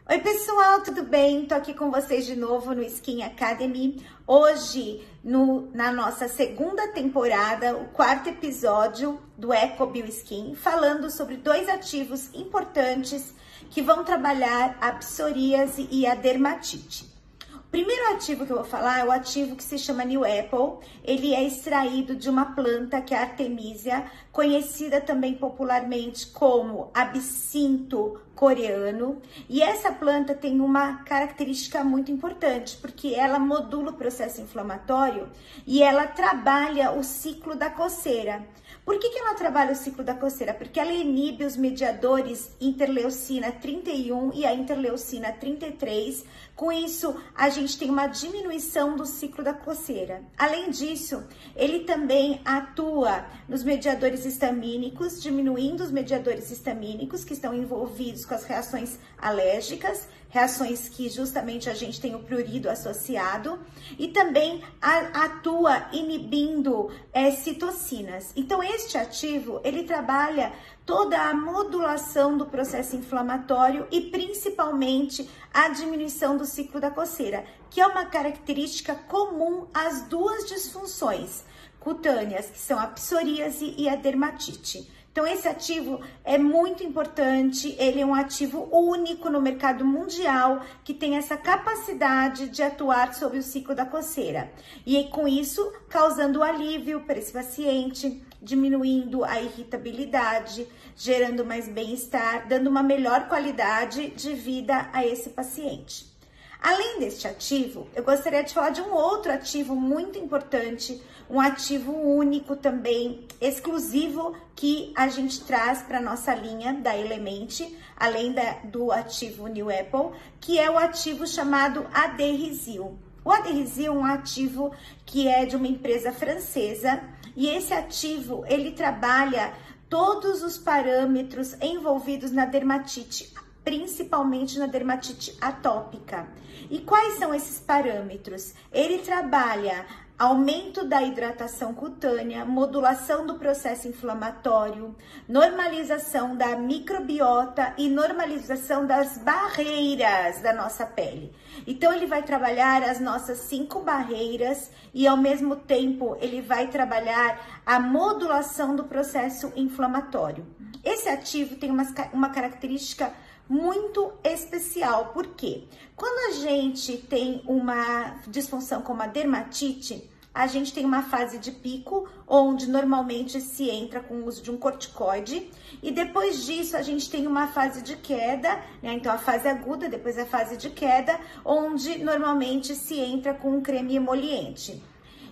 Oi pessoal, tudo bem? Tô aqui com vocês de novo no Skin Academy. Hoje, na nossa segunda temporada, o quarto episódio do Eco Bioskin, falando sobre dois ativos importantes que vão trabalhar a psoríase e a dermatite. O primeiro ativo que eu vou falar é o ativo que se chama New Apple. Ele é extraído de uma planta que é a Artemisia, conhecida também popularmente como absinto coreano. E essa planta tem uma característica muito importante, porque ela modula o processo inflamatório e ela trabalha o ciclo da coceira. Por que ela trabalha o ciclo da coceira? Porque ela inibe os mediadores interleucina 31 e a interleucina 33. Com isso, a gente tem uma diminuição do ciclo da coceira. Além disso, ele também atua nos mediadores histamínicos, diminuindo os mediadores histamínicos que estão envolvidos com as reações alérgicas, reações que justamente a gente tem o prurido associado, e também atua inibindo citocinas. Então, este ativo, ele trabalha toda a modulação do processo inflamatório e principalmente a diminuição do ciclo da coceira, que é uma característica comum às duas disfunções cutâneas, que são a psoríase e a dermatite. Então, esse ativo é muito importante, ele é um ativo único no mercado mundial, que tem essa capacidade de atuar sobre o ciclo da coceira. E com isso, causando alívio para esse paciente, diminuindo a irritabilidade, gerando mais bem-estar, dando uma melhor qualidade de vida a esse paciente. Além deste ativo, eu gostaria de falar de um outro ativo muito importante, um ativo único também, exclusivo, que a gente traz para nossa linha da Element, além do ativo New Apple, que é o ativo chamado Adherizil. O Adherizil é um ativo que é de uma empresa francesa, e esse ativo, ele trabalha todos os parâmetros envolvidos na dermatite, principalmente na dermatite atópica. E quais são esses parâmetros? Ele trabalha aumento da hidratação cutânea, modulação do processo inflamatório, normalização da microbiota e normalização das barreiras da nossa pele. Então, ele vai trabalhar as nossas 5 barreiras e, ao mesmo tempo, ele vai trabalhar a modulação do processo inflamatório. Esse ativo tem uma característica muito especial, porque quando a gente tem uma disfunção como a dermatite, a gente tem uma fase de pico, onde normalmente se entra com o uso de um corticoide, e depois disso a gente tem uma fase de queda, né? Então a fase aguda, depois a fase de queda, onde normalmente se entra com um creme emoliente.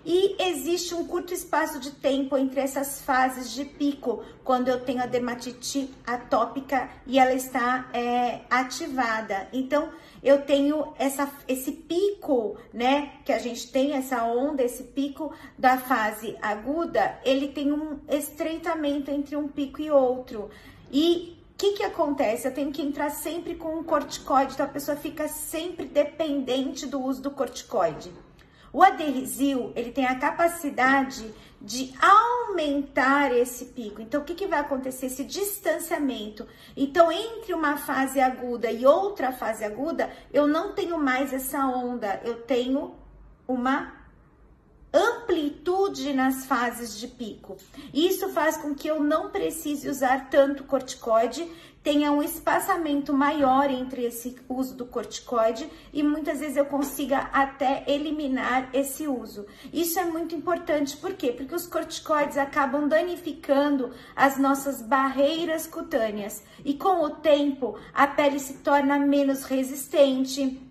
E existe um curto espaço de tempo entre essas fases de pico, quando eu tenho a dermatite atópica e ela está ativada. Então, eu tenho esse pico, né, que a gente tem, essa onda, esse pico da fase aguda, ele tem um estreitamento entre um pico e outro. E o que acontece? Eu tenho que entrar sempre com um corticoide, então a pessoa fica sempre dependente do uso do corticoide. O Adherizil, ele tem a capacidade de aumentar esse pico. Então, o que vai acontecer? Esse distanciamento. Então, entre uma fase aguda e outra fase aguda, eu não tenho mais essa onda, eu tenho uma amplitude nas fases de pico. Isso faz com que eu não precise usar tanto corticoide, tenha um espaçamento maior entre esse uso do corticoide e muitas vezes eu consiga até eliminar esse uso. Isso é muito importante, por quê? Porque os corticoides acabam danificando as nossas barreiras cutâneas e com o tempo a pele se torna menos resistente.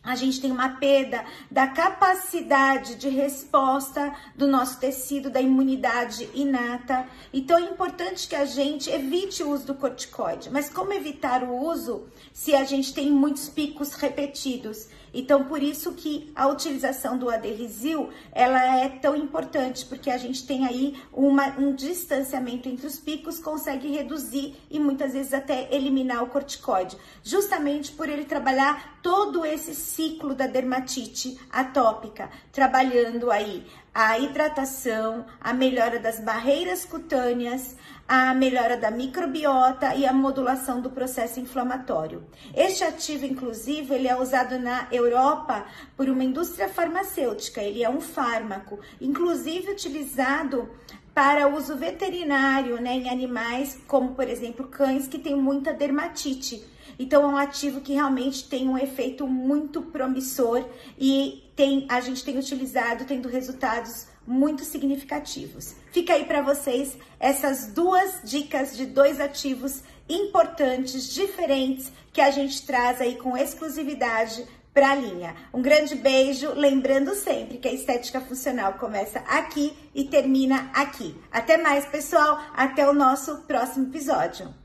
A gente tem uma perda da capacidade de resposta do nosso tecido, da imunidade inata. Então, é importante que a gente evite o uso do corticoide. Mas como evitar o uso se a gente tem muitos picos repetidos? Então, por isso que a utilização do Adherizil, ela é tão importante, porque a gente tem aí um distanciamento entre os picos, consegue reduzir e muitas vezes até eliminar o corticoide, justamente por ele trabalhar todo esse ciclo da dermatite atópica, trabalhando aí a hidratação, a melhora das barreiras cutâneas, a melhora da microbiota e a modulação do processo inflamatório. Este ativo, inclusive, ele é usado na Europa por uma indústria farmacêutica, ele é um fármaco, inclusive utilizado para uso veterinário, né, em animais como, por exemplo, cães que têm muita dermatite. Então, é um ativo que realmente tem um efeito muito promissor e a gente tem utilizado, tendo resultados muito significativos. Fica aí para vocês essas duas dicas de 2 ativos importantes, diferentes, que a gente traz aí com exclusividade para a linha. Um grande beijo, lembrando sempre que a estética funcional começa aqui e termina aqui. Até mais, pessoal, até o nosso próximo episódio.